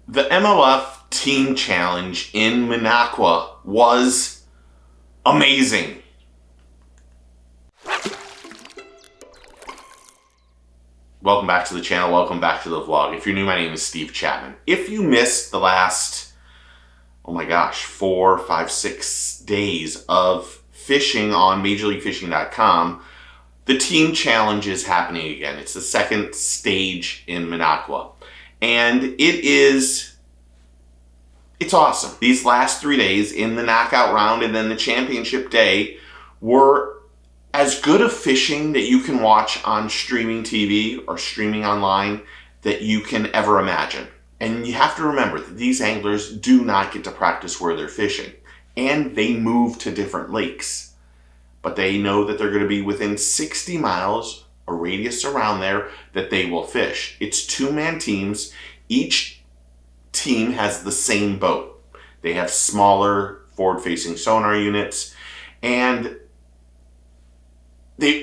The MLF Team Challenge in Minocqua was amazing. Welcome back to the channel. Welcome back to the vlog. If you're new, my name is Steve Chapman. If you missed the last, 4, 5, 6 days of fishing on MajorLeagueFishing.com, the Team Challenge is happening again. It's the second stage in Minocqua. And it's awesome. These last 3 days in the knockout round and then the championship day were as good of fishing that you can watch on streaming TV or streaming online that you can ever imagine. And you have to remember that these anglers do not get to practice where they're fishing, and they move to different lakes. But they know that they're going to be within 60 miles, a radius around there, that they will fish. It's two-man teams. Each team has the same boat. They have smaller forward-facing sonar units, and they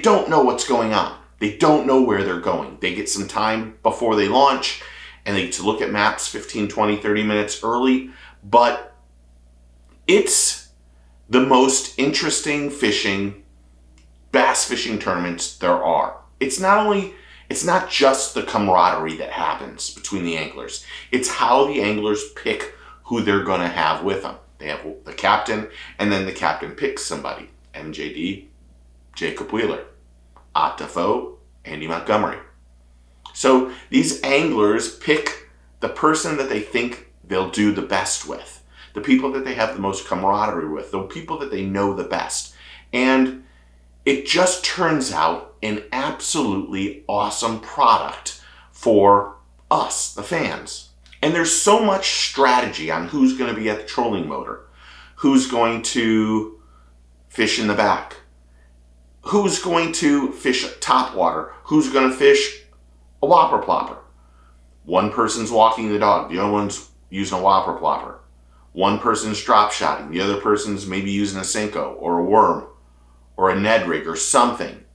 don't know what's going on. They don't know where they're going. They get some time before they launch, and they get to look at maps 15, 20, 30 minutes early, but it's the most interesting bass fishing tournaments there are. It's not just the camaraderie that happens between the anglers. It's how the anglers pick who they're going to have with them. They have the captain, and then the captain picks somebody. MJD, Jacob Wheeler, Attafo, Andy Montgomery. So these anglers pick the person that they think they'll do the best with, the people that they have the most camaraderie with, the people that they know the best. And it just turns out an absolutely awesome product for us, the fans. And there's so much strategy on who's going to be at the trolling motor, who's going to fish in the back, who's going to fish top water, who's going to fish a whopper plopper. One person's walking the dog, the other one's using a whopper plopper. One person's drop shotting, the other person's maybe using a Senko or a worm or a Ned rig or something.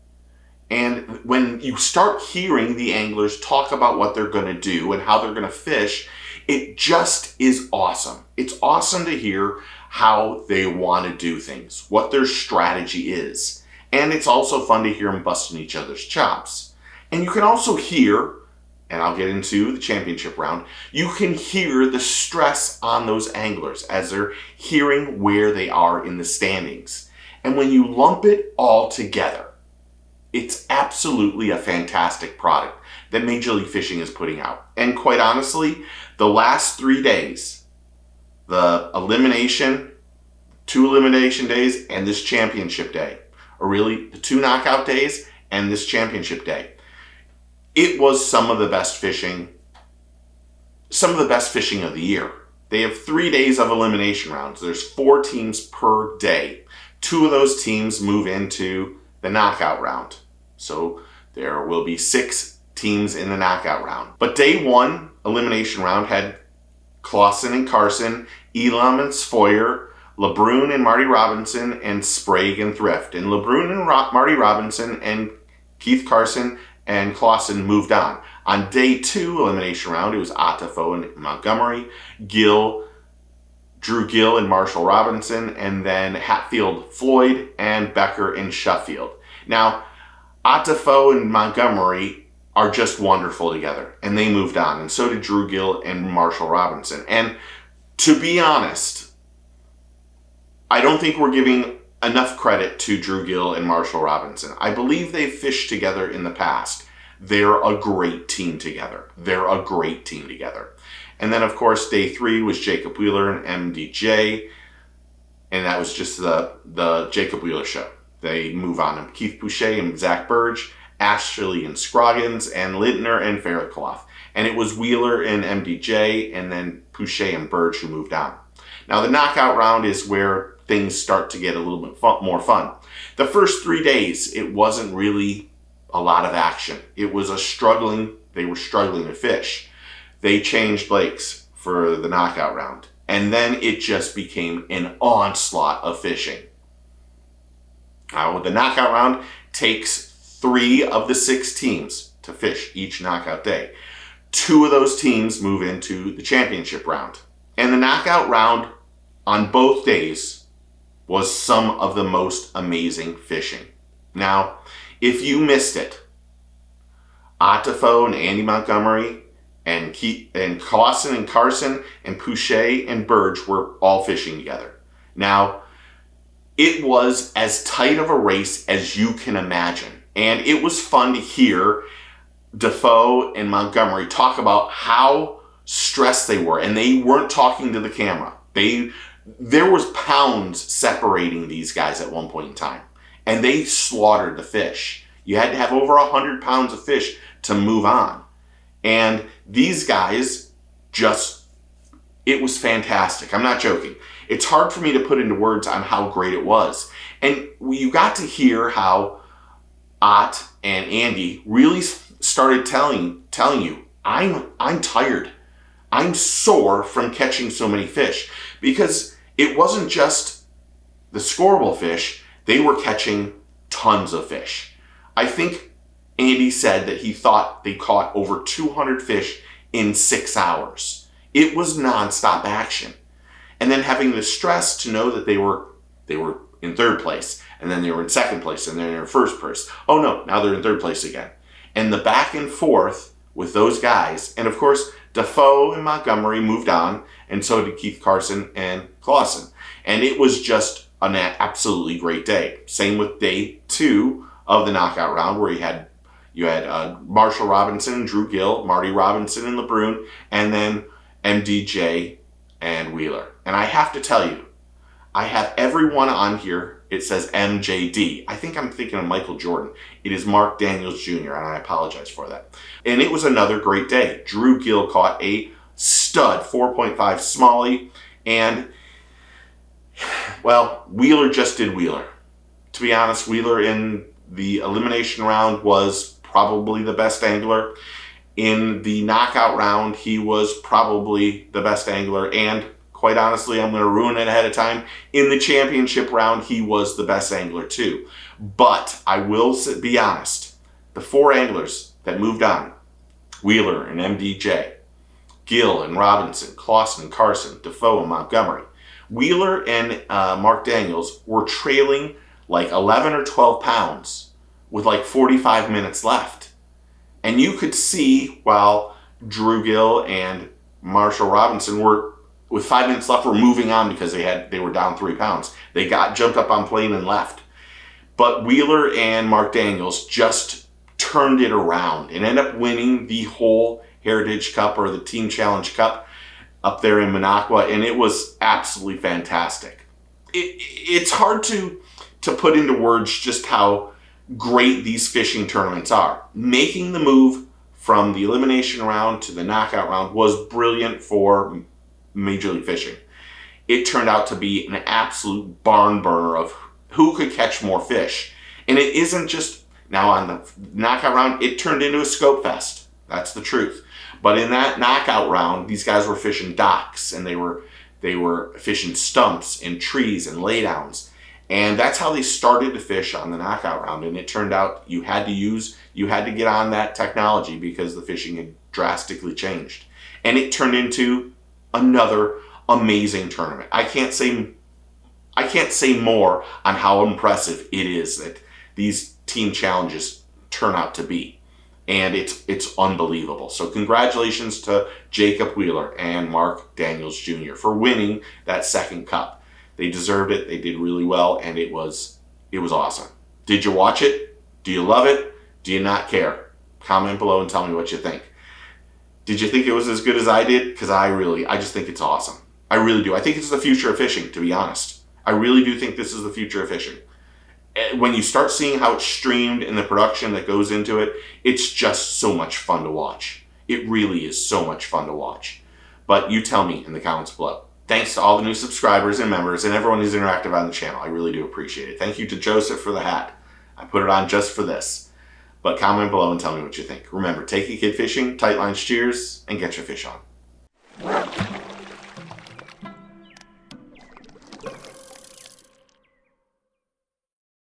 And when you start hearing the anglers talk about what they're going to do and how they're going to fish, it just is awesome. It's awesome to hear how they want to do things, what their strategy is. And it's also fun to hear them busting each other's chops. And you can also hear, and I'll get into the championship round, you can hear the stress on those anglers as they're hearing where they are in the standings. And when you lump it all together, it's absolutely a fantastic product that Major League Fishing is putting out. And quite honestly, the last 3 days, the two elimination days and this championship day, or really the 2 knockout days and this championship day, it was some of the best fishing of the year. They have 3 days of elimination rounds. There's 4 teams per day. 2 of those teams move into the knockout round. So there will be 6 teams in the knockout round. But day 1 elimination round had Clausen and Carson, Elam and Sfoyer, LeBrun and Marty Robinson, and Sprague and Thrift. And LeBrun and Marty Robinson and Keith Carson and Clausen moved on. On day 2 elimination round, it was Attafo and Montgomery, Drew Gill and Marshall Robinson, and then Hatfield Floyd and Becker and Sheffield. Now, Attafo and Montgomery are just wonderful together, and they moved on, and so did Drew Gill and Marshall Robinson. And to be honest, I don't think we're giving enough credit to Drew Gill and Marshall Robinson. I believe they've fished together in the past. They're a great team together. And then, of course, day 3 was Jacob Wheeler and MDJ, and that was just the Jacob Wheeler show. They move on to Keith Boucher and Zach Burge, Ashley and Scroggins, and Lintner and Faircloth. And it was Wheeler and MDJ, and then Boucher and Burge who moved on. Now, the knockout round is where things start to get a little bit more fun. The first 3 days, it wasn't really a lot of action. They were struggling to fish. They changed lakes for the knockout round. And then it just became an onslaught of fishing. Now, the knockout round takes 3 of the 6 teams to fish each knockout day. 2 of those teams move into the championship round. And the knockout round on both days was some of the most amazing fishing. Now, if you missed it, Defoe and Andy Montgomery and Clausen and Carson and Pouchet and Burge were all fishing together. Now, it was as tight of a race as you can imagine. And it was fun to hear Defoe and Montgomery talk about how stressed they were. And they weren't talking to the camera. There was pounds separating these guys at one point in time. And they slaughtered the fish. You had to have over 100 pounds of fish to move on. And these guys it was fantastic. I'm not joking. It's hard for me to put into words on how great it was. And you got to hear how Ott and Andy really started telling you, I'm tired. I'm sore from catching so many fish. Because it wasn't just the scoreable fish. They were catching tons of fish. I think Andy said that he thought they caught over 200 fish in 6 hours. It was nonstop action. And then having the stress to know that they were in 3rd place, and then they were in 2nd place, and then they were in 1st place. Oh no, now they're in 3rd place again. And the back and forth with those guys, and of course, Defoe and Montgomery moved on, and so did Keith Carson and Clausen. And it was just an absolutely great day. Same with day 2 of the knockout round, where you had Marshall Robinson and Drew Gill, Marty Robinson and LeBrun, and then MDJ and Wheeler. And I have to tell you, I have everyone on here. It says MJD. I think I'm thinking of Michael Jordan. It is Mark Daniels Jr., and I apologize for that. And it was another great day. Drew Gill caught a stud 4.5 smallie, and, well, Wheeler just did Wheeler. To be honest, Wheeler in the elimination round was probably the best angler. In the knockout round, he was probably the best angler, and quite honestly, I'm going to ruin it ahead of time. In the championship round, he was the best angler too. But I will be honest, the 4 anglers that moved on, Wheeler and MDJ, Gill and Robinson, Clausen and Carson, Defoe and Montgomery, Wheeler and Mark Daniels were trailing like 11 or 12 pounds with like 45 minutes left. And you could see while Drew Gill and Marshall Robinson were, with 5 minutes left, were moving on because they were down 3 pounds. They jumped up on plane and left. But Wheeler and Mark Daniels just turned it around and ended up winning the whole Heritage Cup, or the Team Challenge Cup, up there in Minocqua, and it was absolutely fantastic. It's hard to put into words just how great these fishing tournaments are. Making the move from the elimination round to the knockout round was brilliant for Major League Fishing. It turned out to be an absolute barn burner of who could catch more fish. And it isn't just, now on the knockout round, it turned into a scope fest. That's the truth. But in that knockout round, these guys were fishing docks, and they were fishing stumps and trees and laydowns. And that's how they started to fish on the knockout round. And it turned out you had to get on that technology because the fishing had drastically changed. And it turned into another amazing tournament. I can't say more on how impressive it is that these team challenges turn out to be. And it's unbelievable. So congratulations to Jacob Wheeler and Mark Daniels Jr. for winning that 2nd cup. They deserved it. They did really well, and it was awesome. Did you watch it? Do you love it? Do you not care? Comment below and tell me what you think. Did you think it was as good as I did? Because I just think it's awesome. I really do. I think it's the future of fishing, to be honest. I really do think this is the future of fishing. When you start seeing how it's streamed and the production that goes into it, it's just so much fun to watch. It really is so much fun to watch. But you tell me in the comments below. Thanks to all the new subscribers and members and everyone who's interactive on the channel. I really do appreciate it. Thank you to Joseph for the hat. I put it on just for this. But comment below and tell me what you think. Remember, take a kid fishing, tight line steers, and get your fish on.